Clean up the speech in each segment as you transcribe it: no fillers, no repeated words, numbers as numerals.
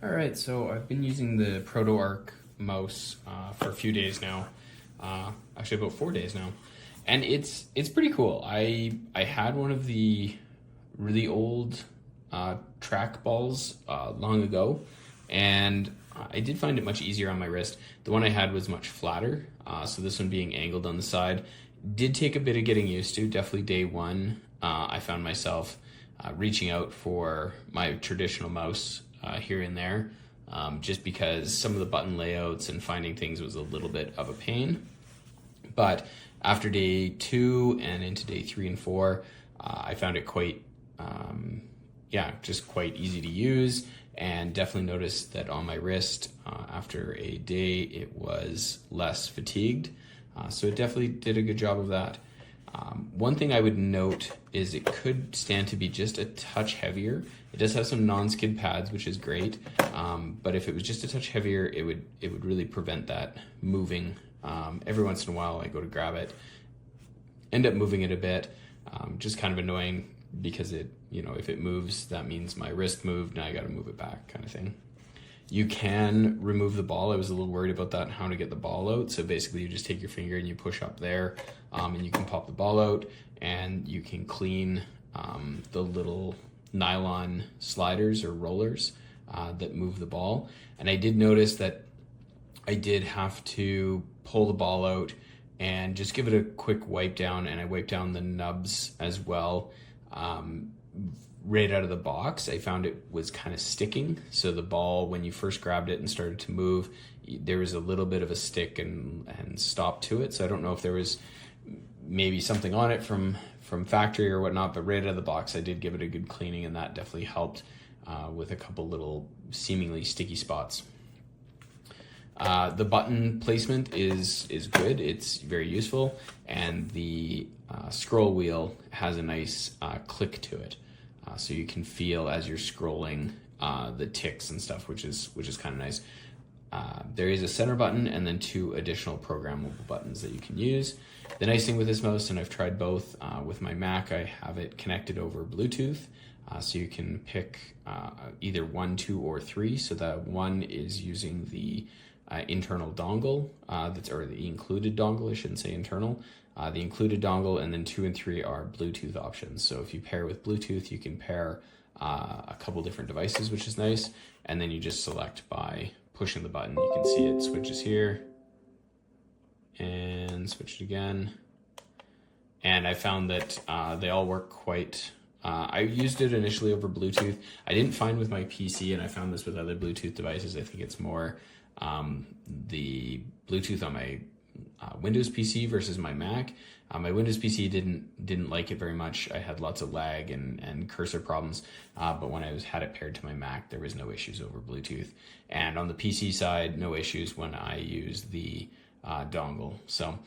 All right, so I've been using the ProtoArc mouse for a few days now, actually about 4 days now, and it's pretty cool. I had one of the really old track balls long ago, and I did find it much easier on my wrist. The one I had was much flatter, so this one being angled on the side did take a bit of getting used to. Definitely day one, I found myself reaching out for my traditional mouse here and there, just because some of the button layouts and finding things was a little bit of a pain. But after day 2 and into day 3 and 4, I found it quite, just quite easy to use, and definitely noticed that on my wrist, after a day, it was less fatigued. So it definitely did a good job of that. One thing I would note is it could stand to be just a touch heavier. It does have some non-skid pads, which is great, but if it was just a touch heavier, it would really prevent that moving. Every once in a while I go to grab it, end up moving it a bit, just kind of annoying because if it moves, that means my wrist moved and I got to move it back, kind of thing. You can remove the ball. I was a little worried about that and how to get the ball out. So basically you just take your finger and you push up there, and you can pop the ball out, and you can clean the little nylon sliders or rollers that move the ball. And I did notice that I did have to pull the ball out and just give it a quick wipe down, and I wiped down the nubs as well. Right out of the box, I found it was kind of sticking. So the ball, when you first grabbed it and started to move, there was a little bit of a stick and stop to it. So I don't know if there was maybe something on it from factory or whatnot, but right out of the box, I did give it a good cleaning, and that definitely helped with a couple little seemingly sticky spots. The button placement is good. It's very useful, and the scroll wheel has a nice click to it. So you can feel as you're scrolling the ticks and stuff, which is kind of nice. There is a center button and then 2 additional programmable buttons that you can use. The nice thing with this mouse, and I've tried both with my Mac, I have it connected over Bluetooth. So you can pick either 1, 2, or 3. So that 1 is using the internal dongle, or the included dongle, I shouldn't say internal. The included dongle, and then 2 and 3 are Bluetooth options. So if you pair with Bluetooth, you can pair a couple different devices, which is nice. And then you just select by pushing the button. You can see it switches here and switch it again. And I found that they all work quite. I used it initially over Bluetooth. I didn't find with my PC, and I found this with other Bluetooth devices. I think it's more the Bluetooth on my Windows PC versus my Mac. My Windows PC didn't like it very much. I had lots of lag and cursor problems, but when I had it paired to my Mac, there was no issues over Bluetooth. And on the PC side, no issues when I used the dongle. So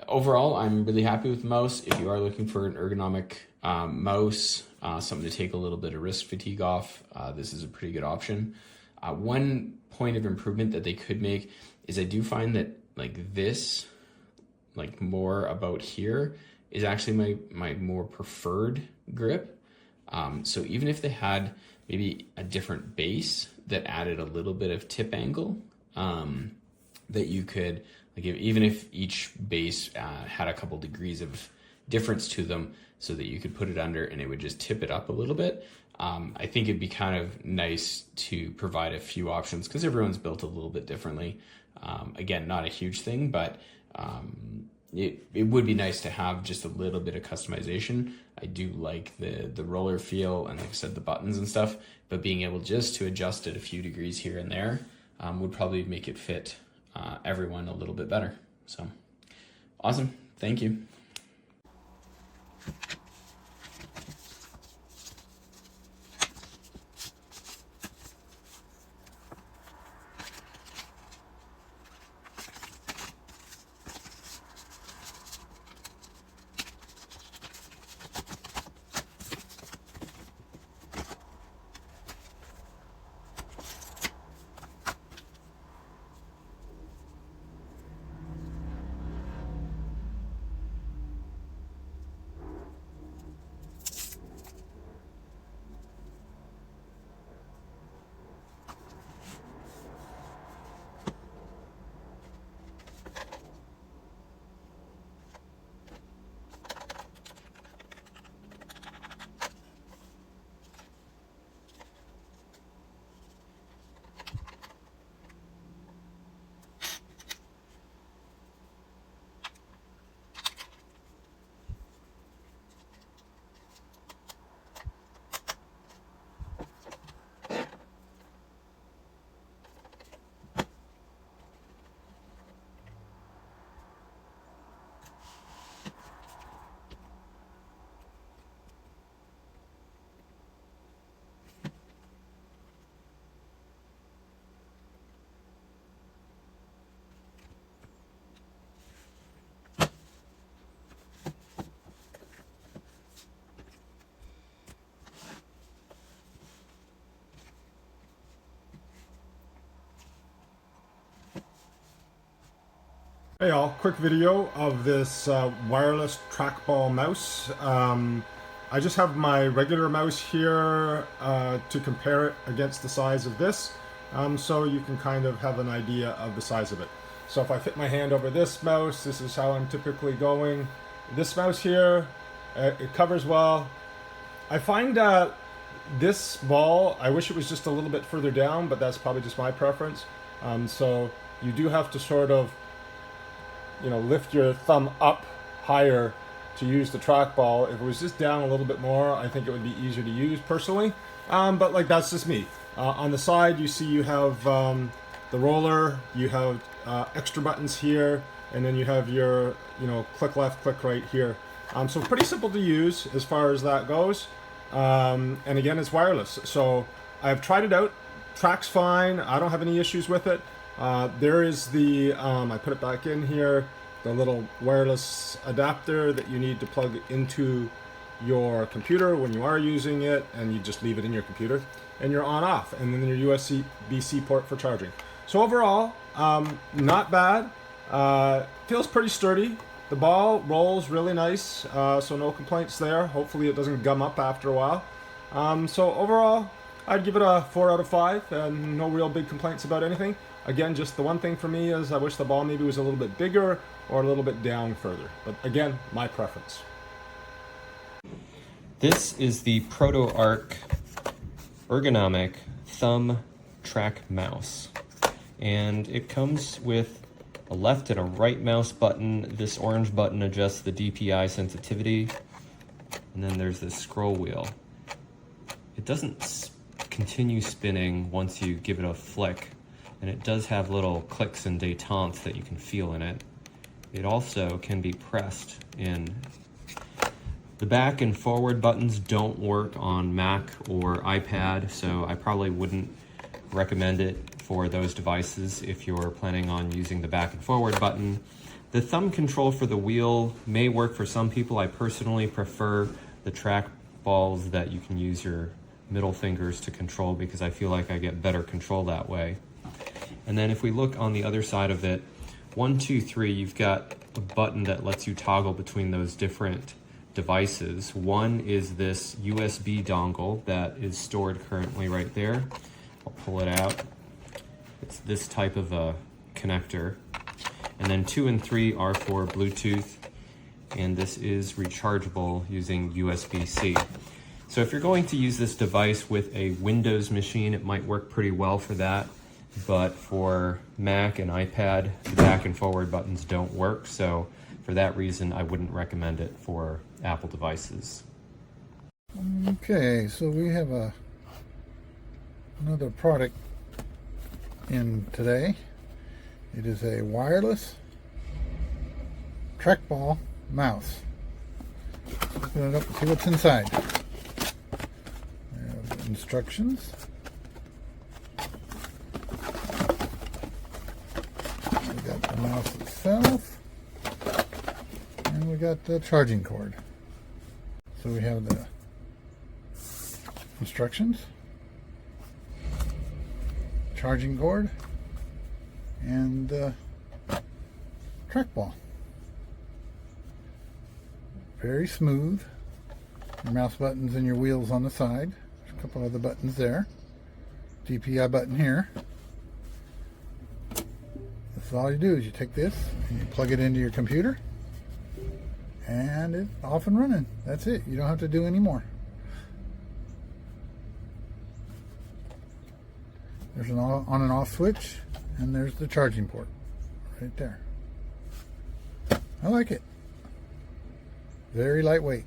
overall, I'm really happy with the mouse. If you are looking for an ergonomic mouse, something to take a little bit of wrist fatigue off, this is a pretty good option. One point of improvement that they could make is I do find that this, more about here, is actually my more preferred grip. So even if they had maybe a different base that added a little bit of tip angle, that you could, even if each base had a couple degrees of difference to them, so that you could put it under and it would just tip it up a little bit. I think it'd be kind of nice to provide a few options, because everyone's built a little bit differently. Again, not a huge thing, but it would be nice to have just a little bit of customization. I do like the roller feel, and like I said, the buttons and stuff, but being able just to adjust it a few degrees here and there would probably make it fit everyone a little bit better. So awesome. Thank you. Hey all, quick video of this wireless trackball mouse. I just have my regular mouse here to compare it against the size of this, so you can kind of have an idea of the size of it. So if I fit my hand over this mouse, this is how I'm typically going. This mouse here, it covers well. I find this ball, I wish it was just a little bit further down, but that's probably just my preference. So you do have to sort of lift your thumb up higher to use the trackball. If it was just down a little bit more, I think it would be easier to use personally. But like, that's just me. On the side, you see you have the roller, you have extra buttons here, and then you have your, click left, click right here. So pretty simple to use as far as that goes. And again, it's wireless. So I've tried it out. Track's fine. I don't have any issues with it. There is the, I put it back in here, the little wireless adapter that you need to plug into your computer when you are using it, and you just leave it in your computer, and you're on off, and then your USB-C port for charging. So overall, not bad. Feels pretty sturdy. The ball rolls really nice, so no complaints there. Hopefully it doesn't gum up after a while. So overall, I'd give it a 4 out of 5, and no real big complaints about anything. Again, just the one thing for me is I wish the ball maybe was a little bit bigger or a little bit down further. But again, my preference. This is the ProtoArc ergonomic thumb track mouse. And it comes with a left and a right mouse button. This orange button adjusts the DPI sensitivity. And then there's this scroll wheel. It doesn't continue spinning once you give it a flick. And it does have little clicks and détentes that you can feel in it. It also can be pressed in. The back and forward buttons don't work on Mac or iPad, so I probably wouldn't recommend it for those devices if you're planning on using the back and forward button. The thumb control for the wheel may work for some people. I personally prefer the track balls that you can use your middle fingers to control, because I feel like I get better control that way. And then if we look on the other side of it, 1, 2, 3, you've got a button that lets you toggle between those different devices. One is this USB dongle that is stored currently right there. I'll pull it out. It's this type of a connector. And then 2 and 3 are for Bluetooth, and this is rechargeable using USB-C. So if you're going to use this device with a Windows machine, it might work pretty well for that. But for Mac and iPad, the back and forward buttons don't work. So for that reason, I wouldn't recommend it for Apple devices. Okay, so we have another product in today. It is a wireless trackball mouse. Open it up and see what's inside. We have instructions. We got the mouse itself, and we got the charging cord. So we have the instructions, charging cord, and trackball. Very smooth. Your mouse buttons and your wheels on the side. There's a couple other buttons there. DPI button here. That's all you do is you take this and you plug it into your computer, and it's off and running. That's it. You don't have to do any more. There's an on and off switch, and there's the charging port right there. I like it. Very lightweight.